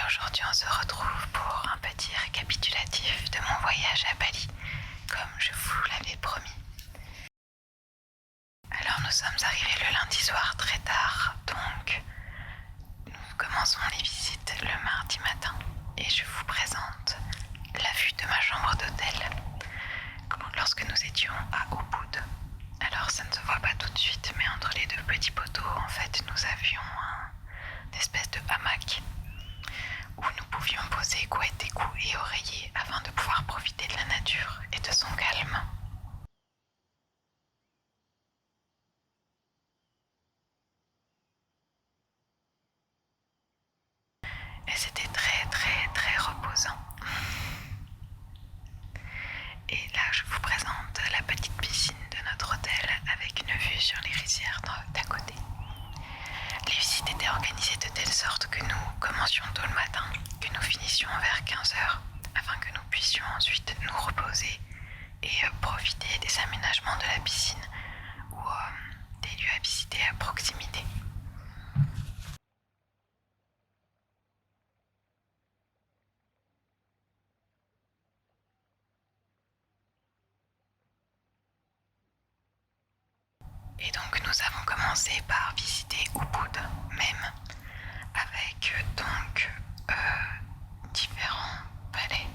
aujourd'hui on se retrouve pour un petit récapitulatif de mon voyage à Bali, comme je vous l'avais promis. Alors nous sommes arrivés le lundi soir très tard, donc nous commençons les visites le mardi matin et je vous présente la vue de ma chambre d'hôtel lorsque nous étions à Ubud. Alors ça ne se voit pas tout de suite, mais entre les deux petits poteaux, en fait, nous avions une espèce de hamac où nous pouvions poser couette, écou et oreiller afin de pouvoir profiter de la nature et de son calme. Et c'était très reposant. Et là, je vous présente la petite piscine de notre hôtel avec une vue sur les rizières d'à côté. Les visites étaient organisées de telle sorte que nous commencions tôt le matin, que nous finissions vers 15 h, afin que nous puissions ensuite nous reposer et profiter des aménagements de la piscine ou des lieux à visiter à proximité. Et donc nous avons commencé par visiter Ubud même, avec différents palais.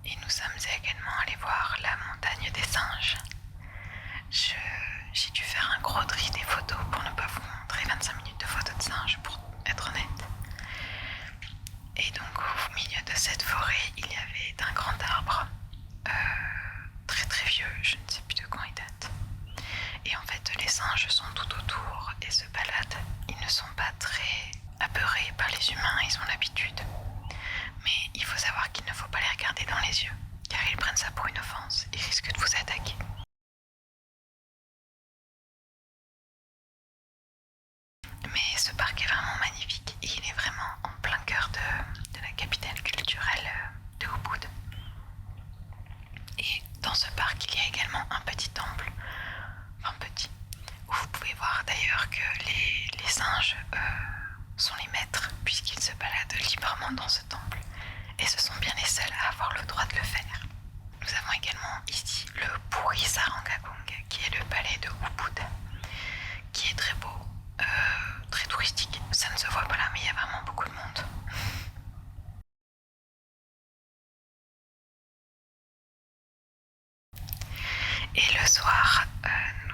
Et nous sommes également allés voir la montagne des singes. J'ai dû faire un gros tri des photos pour ne pas vous montrer 25 minutes de photos de singes, pour être honnête. Et donc au milieu de cette forêt, il y avait un grand arbre très vieux, je ne sais plus de quand il date. Et en fait, les singes sont tout autour et se baladent. Ils ne sont pas très apeurés par les humains, ils ont l'habitude. Mais il faut savoir qu'il ne faut pas les regarder dans les yeux, car ils prennent ça pour une offense et risquent de vous attaquer. Mais ce parc est vraiment magnifique et il est vraiment en plein cœur de la capitale culturelle de Ubud. Et dans ce parc, il y a également un petit temple, enfin petit, où vous pouvez voir d'ailleurs que les singes sont les maîtres puisqu'ils se baladent librement dans ce temple et ce sont bien les seuls à avoir le droit de le faire. Nous avons également ici le Puri Sarangagung qui est le palais de Ubud, qui est très beau, très touristique. Ça ne se voit pas là, mais il y a vraiment beaucoup de monde. Et le soir,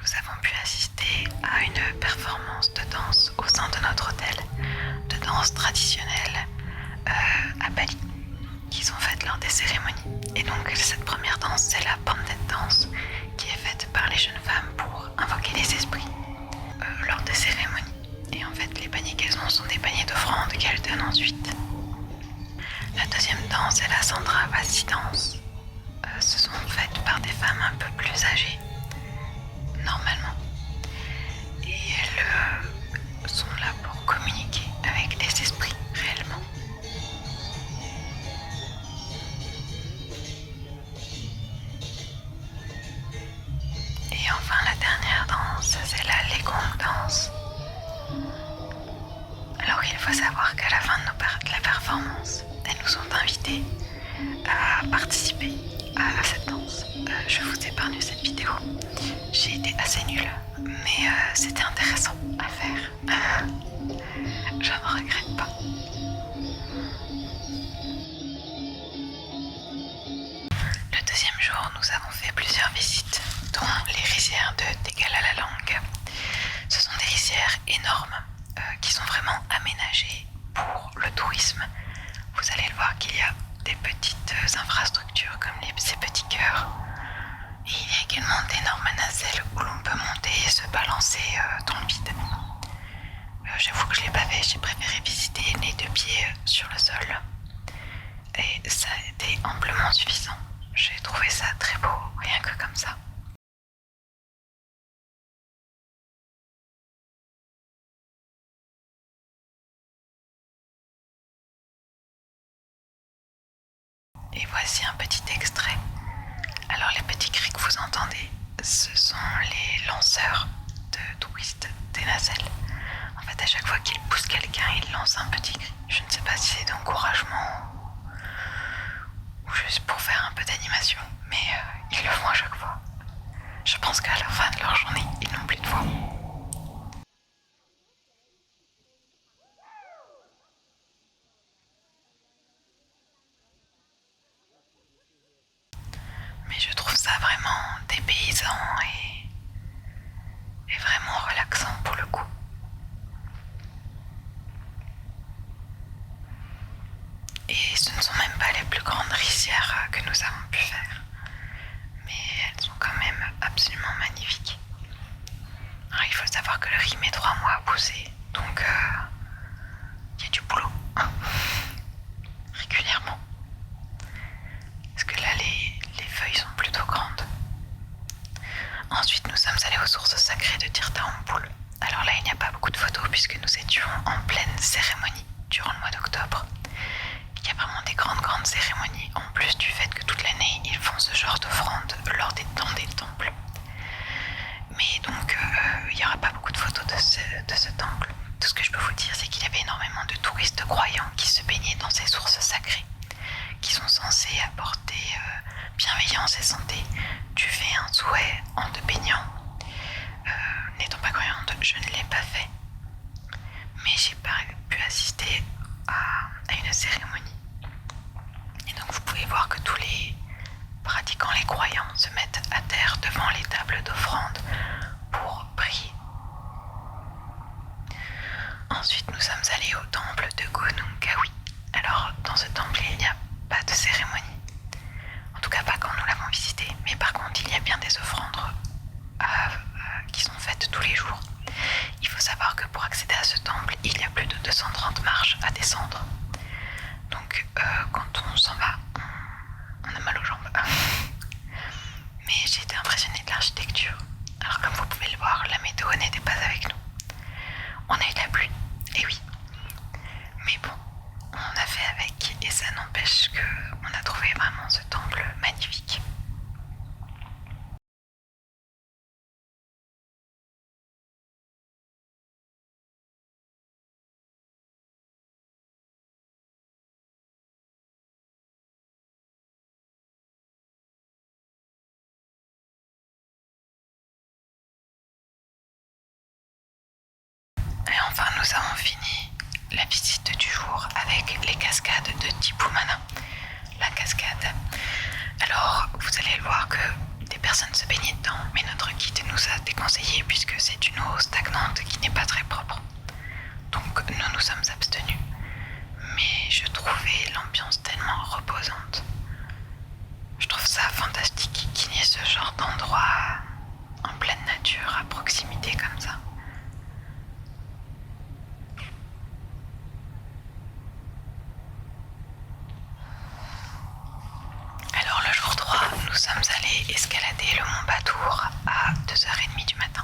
nous avons pu assister à une performance de danse au sein de notre hôtel, de danse traditionnelle à Bali, qui sont faites lors des cérémonies. Et donc cette première danse, c'est la pandet dance, qui est faite par les jeunes femmes pour invoquer les esprits lors des cérémonies. Et en fait, les paniers qu'elles ont sont des paniers d'offrandes qu'elles donnent ensuite. La deuxième danse est la Sandra Vasi danse. Ce sont faites par des femmes un peu plus âgées, normalement. Et elles sont là pour communiquer avec les esprits réellement. Et enfin la dernière danse, c'est la Legong danse. Alors il faut savoir qu'à la fin de la performance, elles nous ont invités à participer à cette danse. Je vous épargne cette vidéo. J'ai été assez nulle, mais c'était intéressant à faire. Je ne regrette pas. Le deuxième jour, nous avons fait plusieurs visites, dont les rizières de Tegalalang. Ce sont des rizières énormes qui sont vraiment aménagées pour le tourisme. Vous allez le voir qu'il y a des petites infrastructures comme ces petits cœurs. Et il y a également d'énormes nacelles où l'on peut monter et se balancer dans le vide. J'avoue que je ne l'ai pas fait, j'ai préféré visiter les deux pieds sur le sol. Et ça a été amplement suffisant. J'ai trouvé ça très beau, rien que comme ça. Et voici un petit extrait. Alors les petits cris que vous entendez, ce sont les lanceurs de touristes des nacelles. En fait, à chaque fois qu'il pousse quelqu'un, il lance un petit cri. Je ne sais pas si c'est d'encouragement ou juste pour faire un peu d'animation, mais ils le font à chaque fois. Je pense qu'à la fin de leur journée, ils n'ont plus de voix. Mais je trouve ça vraiment dépaysant et vraiment relaxant pour le coup. Et ce ne sont même pas les plus grandes rizières que nous avons pu faire, mais elles sont quand même absolument magnifiques. Alors, il faut savoir que le riz met 3 mois à pousser, donc il y a du boulot régulièrement. Parce que là, les feuilles sont plutôt grandes. Ensuite, nous sommes allés aux sources sacrées de Tirta-en-Poule. Alors là, il n'y a pas beaucoup de photos puisque nous étions en pleine cérémonie durant le mois d'octobre. Il y a vraiment des grandes cérémonies, en plus du fait que toute l'année, ils font ce genre d'offrande dans des temples. Mais donc, il n'y aura pas beaucoup de photos de ce temple. Tout ce que je peux vous dire, c'est qu'il y avait énormément de touristes croyants qui se baignaient dans ces sources sacrées, qui sont censées apporter bienveillance et santé. Tu fais un souhait en te baignant. N'étant pas croyante, je ne l'ai pas fait. Mais j'ai pas pu assister à une cérémonie. Et donc vous pouvez voir que tous les pratiquants, les croyants, se mettent à terre devant les tables d'offrande pour prier. Ensuite, nous sommes allés au temple de Gunung Kawi. Alors, dans ce temple, il n'y a pas de cérémonie. En tout cas, pas quand nous l'avons visité. Mais par contre, il y a bien des offrandes qui sont faites tous les jours. Il faut savoir que pour accéder à ce temple, il y a plus de 230 marches à descendre. Donc, quand on s'en va, on a mal aux jambes. Mais j'ai été impressionnée de l'architecture. Alors, comme vous pouvez le voir, la météo n'était pas avec nous. On a eu de la pluie, et oui. Mais bon, on a fait avec, et ça n'empêche qu'on a trouvé vraiment ce temple magnifique. Et enfin, nous avons fini la visite du jour avec les cascades de Tipumana. La cascade. Alors, vous allez le voir que des personnes se baignaient dedans, mais notre guide nous a déconseillé puisque c'est une eau stagnante qui n'est pas très propre. Donc, nous nous sommes abstenus. Mais je trouvais l'ambiance tellement reposante. Je trouve ça fantastique qu'il y ait ce genre d'endroit en pleine nature, à proximité comme ça. Alors le jour 3, nous sommes allés escalader le mont Batour à 2h30 du matin.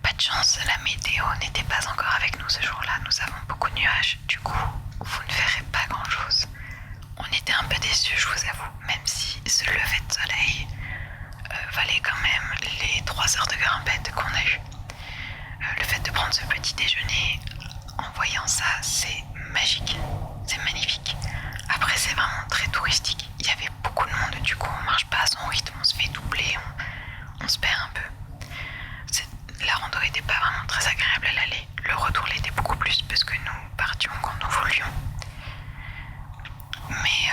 Pas de chance, la météo n'était pas encore avec nous ce jour-là. Nous avons beaucoup de nuages, du coup, vous ne verrez pas grand-chose. On était un peu déçus, je vous avoue, même si ce lever de soleil valait quand même les 3 heures de grimpette qu'on a eues. Le fait de prendre ce petit déjeuner en voyant ça, c'est magique, c'est magnifique. Après, c'est vraiment très touristique. Il y avait beaucoup de monde, du coup, on marche pas à son rythme, on se fait doubler, on se perd un peu. La rando n'était pas vraiment très agréable à l'aller. Le retour l'était beaucoup plus parce que nous partions quand nous voulions. Mais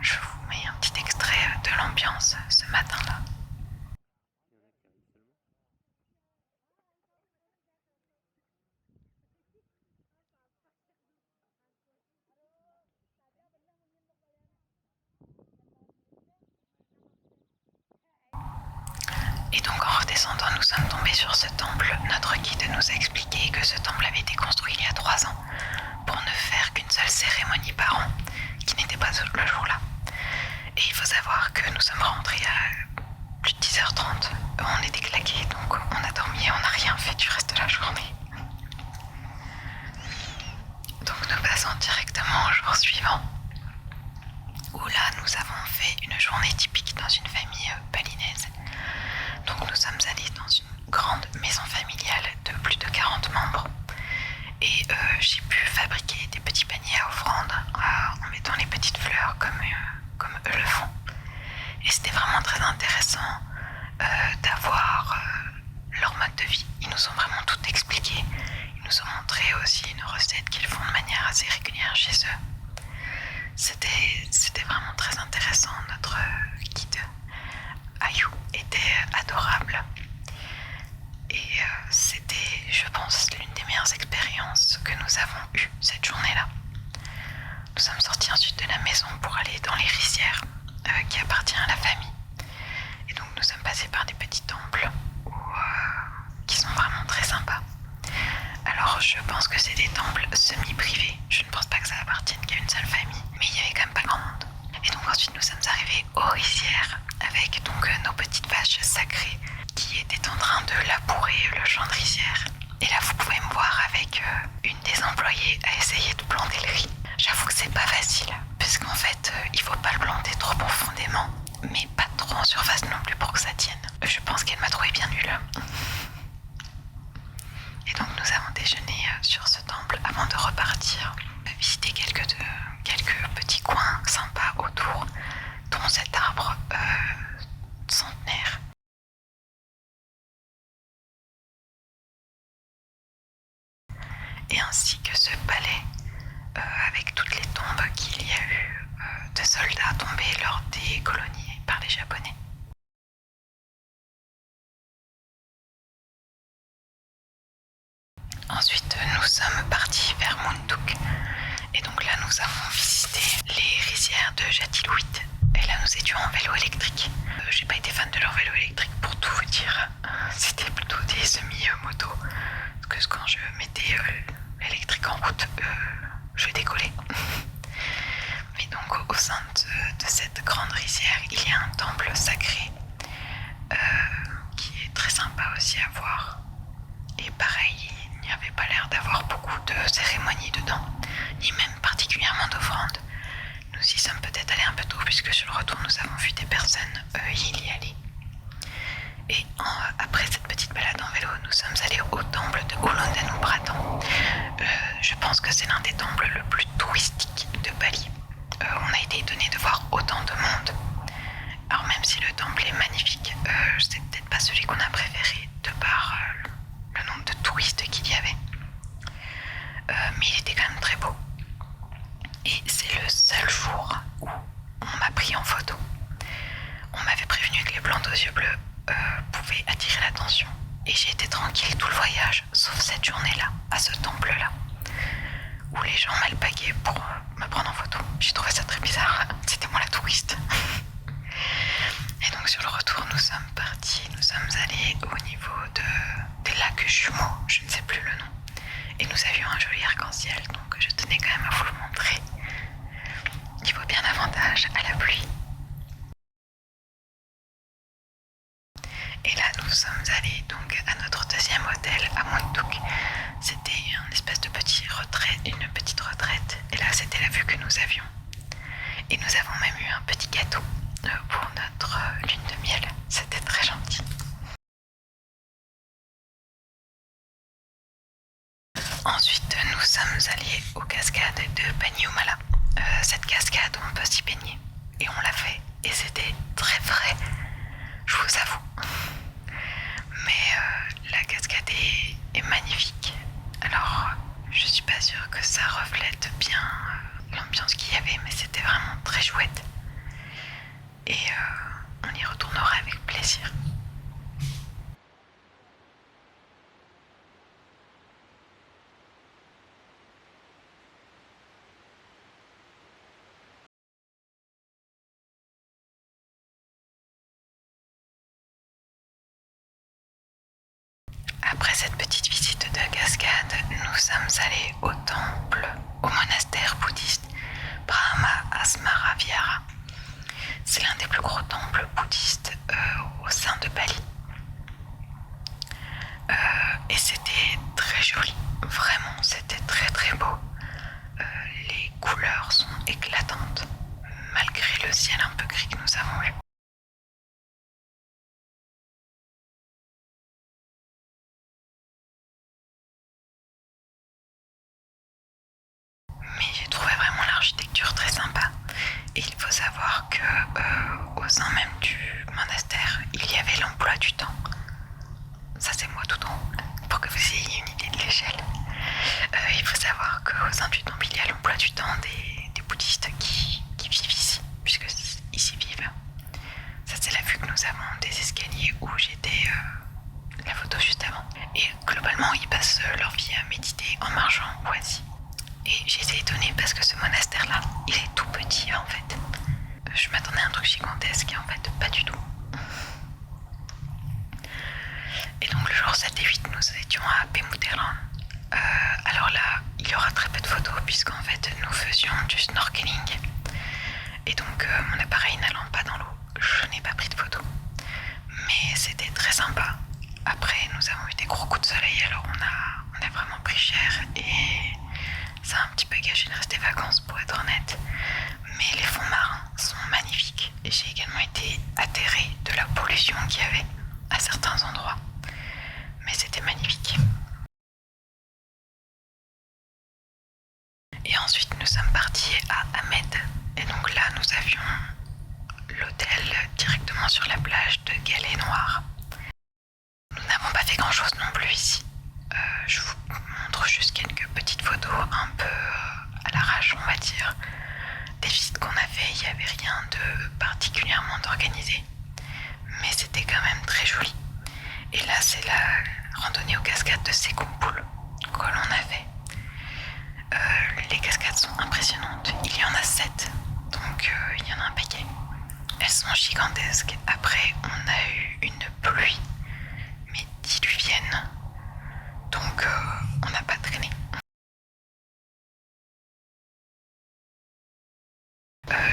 je vous mets un petit extrait de l'ambiance ce matin-là. Et donc en redescendant, nous sommes tombés sur ce temple. Notre guide nous a expliqué que ce temple avait été construit il y a 3 ans pour ne faire qu'une seule cérémonie par an, qui n'était pas le jour-là. Et il faut savoir que nous sommes rentrés à plus de 10h30. On était claqués, donc on a dormi et on n'a rien fait du reste de la journée. Donc nous passons directement au jour suivant, où là nous avons fait une journée typique dans une famille balinaise. Donc nous sommes allés dans une grande maison familiale de plus de 40 membres. vie. Ils nous ont vraiment tout expliqué. Ils nous ont montré aussi une recette qu'ils font de manière assez régulière chez eux. C'était vraiment très intéressant. Notre guide Ayou était adorable. Et c'était, je pense, l'une des meilleures expériences que nous avons eues cette journée-là. Nous sommes sortis ensuite de la maison pour aller dans les rizières qui appartient à la famille. Et donc nous sommes passés par des petits temples qui sont vraiment très sympas. Alors je pense que c'est des temples semi-privés. Je ne pense pas que ça appartienne qu'à une seule famille, mais il y avait quand même pas grand monde. Et donc ensuite nous sommes arrivés aux rizières avec donc nos petites vaches sacrées qui étaient en train de labourer le champ de rizière. Et là vous pouvez me voir avec une des employées à essayer de planter le riz. J'avoue que c'est pas facile, puisqu'en fait il faut pas le planter trop profondément, mais pas trop en surface non plus pour que ça tienne. Je pense qu'elle m'a trouvé bien nulle. Et donc nous avons déjeuné sur ce temple avant de repartir, visiter quelques petits coins sympas autour, dont cet arbre centenaire. Et ainsi que ce palais avec toutes les tombes qu'il y a eu de soldats tombés lors des colonies par les Japonais. Ensuite, nous sommes partis vers Munduk. Et donc là, nous avons visité les rizières de Jatilouit. Et là, nous étions en vélo électrique. J'ai pas été fan de leur vélo électrique pour tout vous dire. C'était plutôt des semi-motos. Parce que quand je mettais l'électrique en route, je décollais. Mais donc, au sein de cette grande rizière, il y a un temple sacré qui est très sympa aussi à voir. Et pareil, il n'y avait pas l'air d'avoir beaucoup de cérémonies dedans, ni même particulièrement d'offrandes. Nous y sommes peut-être allés un peu tôt, puisque sur le retour, nous avons vu des personnes y aller. Et après cette petite balade en vélo, nous sommes allés au temple de Uluwatu. Je pense que c'est l'un des temples le plus touristique de Bali. On a été étonnés de voir autant de monde. Alors même si le temple est magnifique, c'est peut-être pas celui qu'on a préféré de par le nombre de touristes qu'il y avait. Mais il était quand même très beau. Et c'est le seul jour où on m'a pris en photo. On m'avait prévenu que les plantes aux yeux bleus pouvaient attirer l'attention. Et j'ai été tranquille tout le voyage, sauf cette journée-là, à ce temple-là, où les gens m'alpaguaient pour me prendre en photo. J'ai trouvé ça très bizarre. C'était moi la touriste. Et donc sur le retour, nous sommes partis. Nous sommes allés au niveau des lacs jumeaux, je ne sais plus le nom. Et nous avions un joli arc-en-ciel, donc je tenais quand même à vous le montrer. Il vaut bien davantage à la pluie. Et là, nous sommes allés donc à notre deuxième hôtel à Munduk. C'était une espèce de une petite retraite. Et là, c'était la vue que nous avions. Et nous avons même eu un petit gâteau pour notre lune de miel. C'était très gentil. Ensuite, nous sommes allés aux cascades de Banyumala. Cette cascade, on peut s'y baigner. Et on l'a fait. Et c'était très frais, je vous avoue. Mais la cascade est magnifique. Alors, je suis pas sûre que ça reflète bien l'ambiance qu'il y avait, mais c'était vraiment très chouette. Et on y retournera avec plaisir. Après cette petite visite de cascade, nous sommes allés au temple, au monastère bouddhiste Brahma Asmara Vihara. C'est l'un des plus gros temples bouddhistes au sein de Bali. Et c'était très joli, vraiment, c'était très très beau. Les couleurs sont éclatantes, malgré le ciel un peu gris que nous avons eu. Mais j'ai trouvé vraiment l'architecture très sympa. Et il faut savoir que au sein même du monastère, il y avait l'emploi du temps. Ça c'est moi tout en haut, pour que vous ayez une idée de l'échelle. Il faut savoir qu'au sein du temple, il y a l'emploi du temps des bouddhistes qui vivent ici, puisque ici vivent. Ça c'est la vue que nous avons des escaliers où j'étais la photo juste avant. Et globalement, ils passent leur vie à méditer en marchant ou assis. Et j'ai été étonnée parce que ce monastère-là, il est tout petit en fait. Je m'attendais à un truc gigantesque et en fait pas du tout. Et donc le jour 7 et 8, nous étions à Pemuteran. Alors là, il y aura très peu de photos puisqu'en fait nous faisions du snorkeling. Et donc mon appareil n'allant pas dans l'eau, je n'ai pas pris de photos. Mais c'était très sympa. Après, nous avons eu des gros coups de soleil, alors on a vraiment pris cher et ça a un petit peu gâché le reste des vacances pour être honnête. Mais les fonds marins sont magnifiques et j'ai également été atterrée de la pollution qu'il y avait à certains endroits. Mais c'était magnifique. Et ensuite nous sommes partis à Ahmed. Et donc là nous avions l'hôtel directement sur la plage de Galets Noirs. Nous n'avons pas fait grand chose non plus ici. Je vous montre juste quelques petites photos un peu à l'arrache on va dire. Des visites qu'on a fait, il n'y avait rien de particulièrement organisé. Mais c'était quand même très joli. Et là c'est la randonnée aux cascades de Sekumpul que l'on a fait. Les cascades sont impressionnantes. Il y en a 7, donc il y en a un paquet. Elles sont gigantesques. Après, on a eu une pluie, mais diluvienne. Donc, on n'a pas traîné.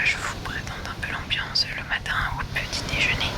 Je vous présente un peu l'ambiance le matin au petit déjeuner.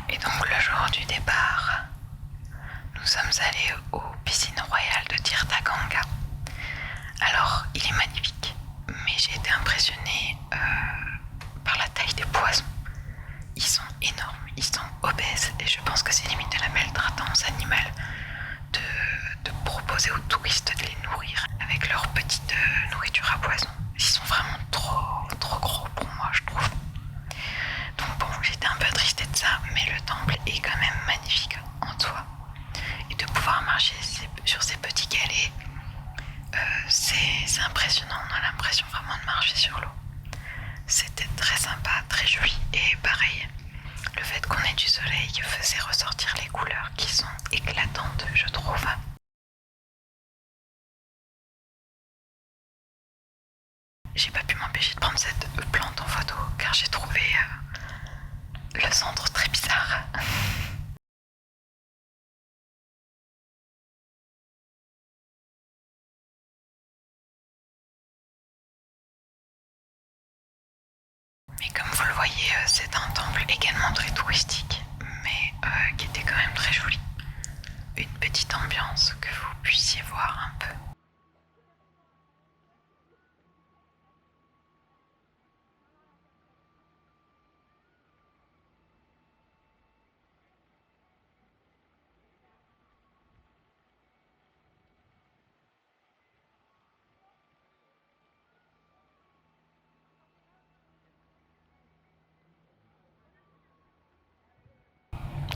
Et donc le jour du départ, nous sommes allés aux piscines royales de Tirtaganga. Alors, il est magnifique, mais j'ai été impressionnée par la taille des poissons. Ils sont énormes, ils sont obèses et je pense que c'est limite de la maltraitance animale de proposer aux touristes de les nourrir avec leur petite nourriture à poison. Ils sont vraiment trop gros pour moi, je trouve. Donc bon, j'étais un peu tristée de ça, mais le temple est quand même magnifique en soi. Et de pouvoir marcher sur ces petits galets, c'est impressionnant, on a l'impression vraiment de marcher sur l'eau. C'était très sympa, très joli et pareil, le fait qu'on ait du soleil faisait ressortir les couleurs qui sont éclatantes, je trouve. J'ai pas pu m'empêcher de prendre cette plante en photo car j'ai trouvé le centre très bizarre. Mais comme vous le voyez, c'est un temple également très touristique, mais qui était quand même très joli. Une petite ambiance que vous puissiez voir un peu.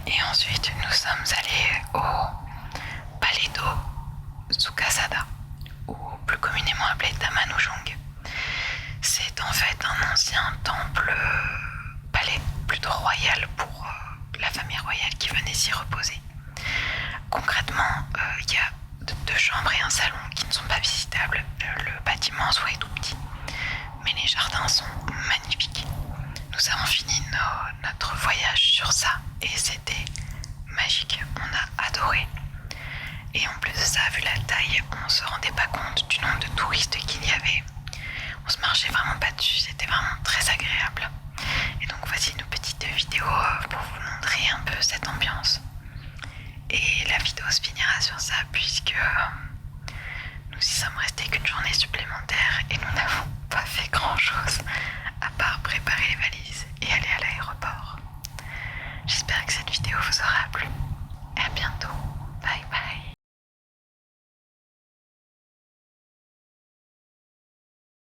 Et ensuite, nous sommes allés au Palais d'eau Sukasada, ou plus communément appelé Tamanujung. C'est en fait un ancien temple, palais plutôt royal pour la famille royale qui venait s'y reposer. Concrètement, il y a deux chambres et un salon qui ne sont pas visitables. Le bâtiment en soi est tout petit, mais les jardins sont magnifiques. Nous nous avons fini notre voyage sur ça et c'était magique, on a adoré. Et en plus de ça, vu la taille, on se rendait pas compte du nombre de touristes qu'il y avait. On se marchait vraiment pas dessus, c'était vraiment très agréable. Et donc voici une petite vidéo pour vous montrer un peu cette ambiance. Et la vidéo se finira sur ça puisque